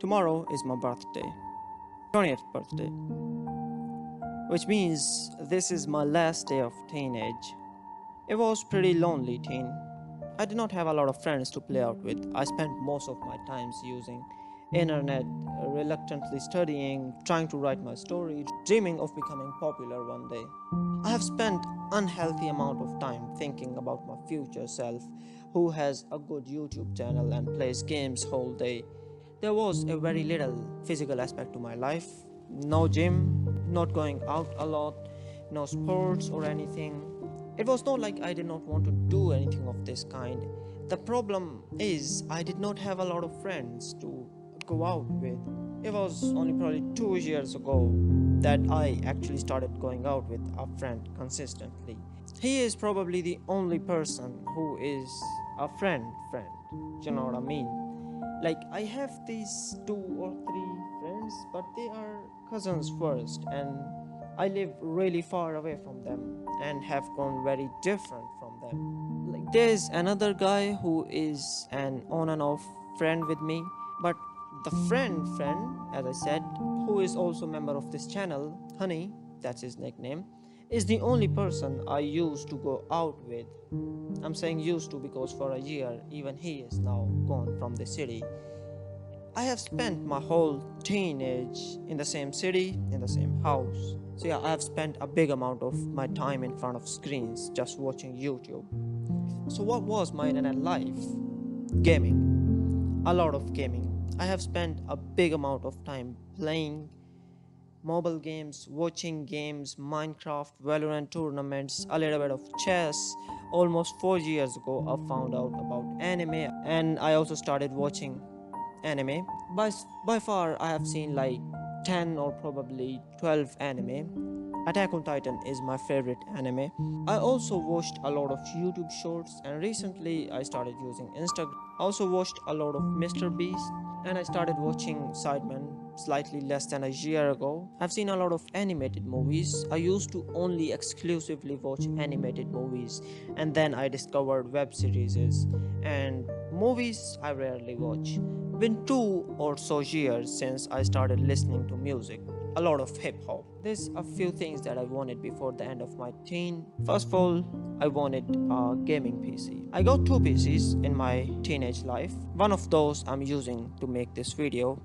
Tomorrow is my birthday, 20th birthday, which means this is my last day of teenage. It was pretty lonely teen. I did not have a lot of friends to play out with. I spent most of my times using internet, reluctantly studying, trying to write my story, dreaming of becoming popular one day. I have spent unhealthy amount of time thinking about my future self who has a good YouTube channel and plays games whole day. There was a very little physical aspect to my life. No gym, not going out a lot, no sports or anything. It was not like I did not want to do anything of this kind. The problem is, I did not have a lot of friends to go out with. It was only probably 2 years ago that I actually started going out with a friend consistently. He is probably the only person who is a friend. You know what I mean? Like, I have these two or three friends, but they are cousins first, and I live really far away from them and have grown very different from them. Like, there's another guy who is an on and off friend with me, but the friend, as I said, who is also a member of this channel, Honey, that's his nickname, is the only person I used to go out with. I'm saying used to because for a year, even he is now gone from the city. I have spent my whole teenage in the same city, in the same house. So yeah, I have spent a big amount of my time in front of screens just watching YouTube. So what was my internet life? Gaming. A lot of gaming. I have spent a big amount of time playing mobile games, watching games, Minecraft, Valorant tournaments, a little bit of chess. Almost 4 years ago, I found out about anime and I also started watching anime. By far, I have seen like 10 or probably 12 anime. Attack on Titan is my favorite anime. I also watched a lot of YouTube shorts and recently I started using Instagram. I also watched a lot of Mr. Beast and I started watching Sidemen slightly less than a year ago. I've seen a lot of animated movies. I used to only exclusively watch animated movies and then I discovered web series and movies I rarely watch. Been 2 or so years since I started listening to music, a lot of hip hop. There's a few things that I wanted before the end of my teen. First of all, I wanted a gaming PC. I got two PCs in my teenage life. One of those I'm using to make this video,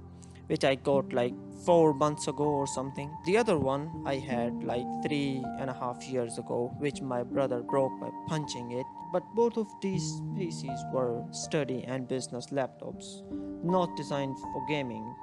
which I got like 4 months ago or something. The other one I had like 3.5 years ago, which my brother broke by punching it. But both of these PCs were study and business laptops, not designed for gaming.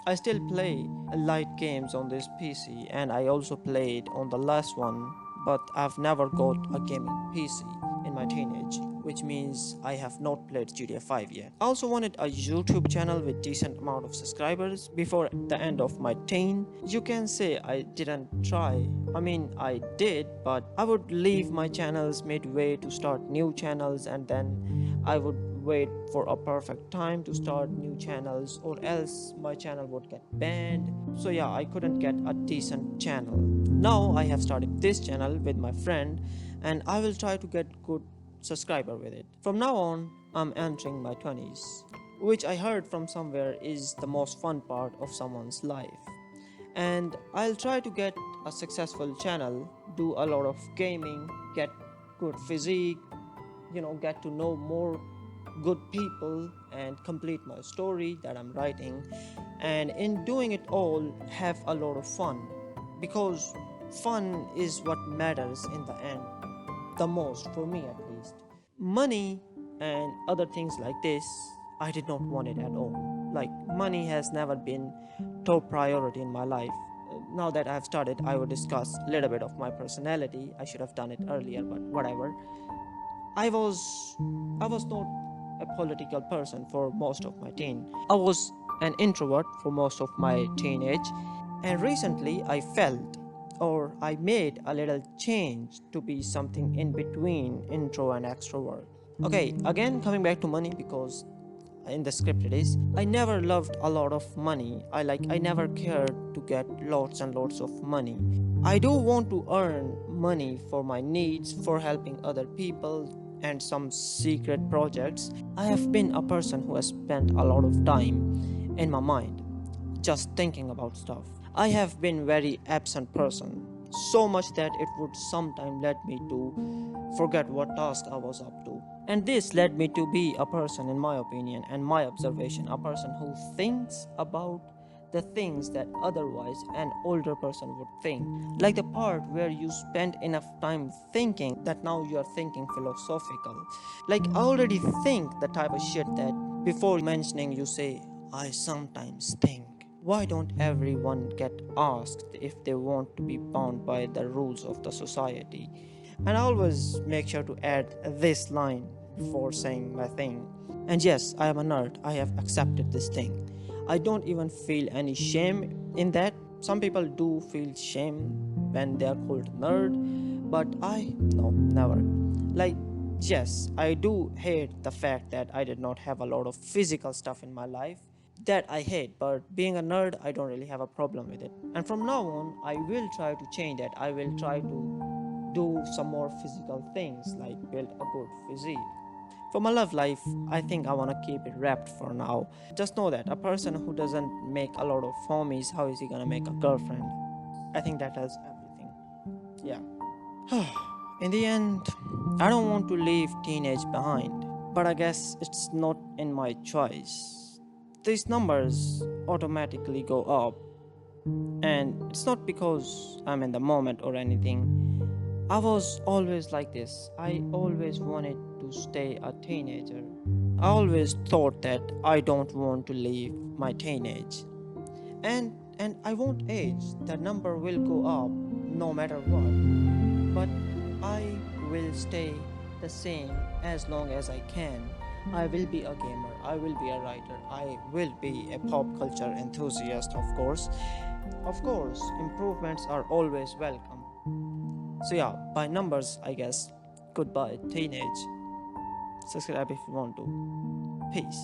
I still play light games on this PC and I also played on the last one, but I've never got a gaming PC in my teenage, which means I have not played GTA 5 yet. I also wanted a YouTube channel with decent amount of subscribers before the end of my teen. You can say I didn't try. I mean, I did, but I would leave my channels midway to start new channels and then I would wait for a perfect time to start new channels or else my channel would get banned. So yeah, I couldn't get a decent channel. Now I have started this channel with my friend and I will try to get good subscriber with it. From now on, I'm entering my 20s, which I heard from somewhere is the most fun part of someone's life. And I'll try to get a successful channel, do a lot of gaming, get good physique, get to know more good people and complete my story that I'm writing. And in doing it all, have a lot of fun because fun is what matters in the end, the most for me at least. Money and other things like this, I did not want it at all. Like, money has never been top priority in my life. Now that I've started, I will discuss a little bit of my personality. I should have done it earlier, but whatever. I was I was not a political person for most of my teen. I was an introvert for most of my teenage, and recently I felt or I made a little change to be something in between intro and extrovert. Okay, again coming back to money because in the script it is, I never loved a lot of money. I never cared to get lots and lots of money. I do want to earn money for my needs, for helping other people and some secret projects. I have been a person who has spent a lot of time in my mind, just thinking about stuff. I have been very absent person, so much that it would sometimes lead me to forget what task I was up to. And this led me to be a person, in my opinion and my observation, a person who thinks about the things that otherwise an older person would think. Like the part where you spend enough time thinking that now you are thinking philosophical. Like I already think the type of shit that before mentioning you say, I sometimes think. Why don't everyone get asked if they want to be bound by the rules of the society? And I always make sure to add this line before saying my thing. And yes, I am a nerd. I have accepted this thing. I don't even feel any shame in that. Some people do feel shame when they are called nerd, but I no, never. Like yes, I do hate the fact that I did not have a lot of physical stuff in my life. That I hate, but being a nerd, I don't really have a problem with it. And from now on, I will try to change that. I will try to do some more physical things like build a good physique. For my love life, I think I want to keep it wrapped for now. Just know that a person who doesn't make a lot of homies, how is he gonna make a girlfriend? I think that tells everything. Yeah. In the end, I don't want to leave teenage behind, but I guess it's not in my choice. These numbers automatically go up, and it's not because I'm in the moment or anything. I was always like this. I always wanted to stay a teenager. I always thought that I don't want to leave my teenage. And I won't age. The number will go up no matter what. But I will stay the same as long as I can. I will be a gamer, I will be a writer, I will be a pop culture enthusiast, of course. Of course, improvements are always welcome. So, yeah, by numbers, I guess. Goodbye, teenage. Subscribe if you want to. Peace.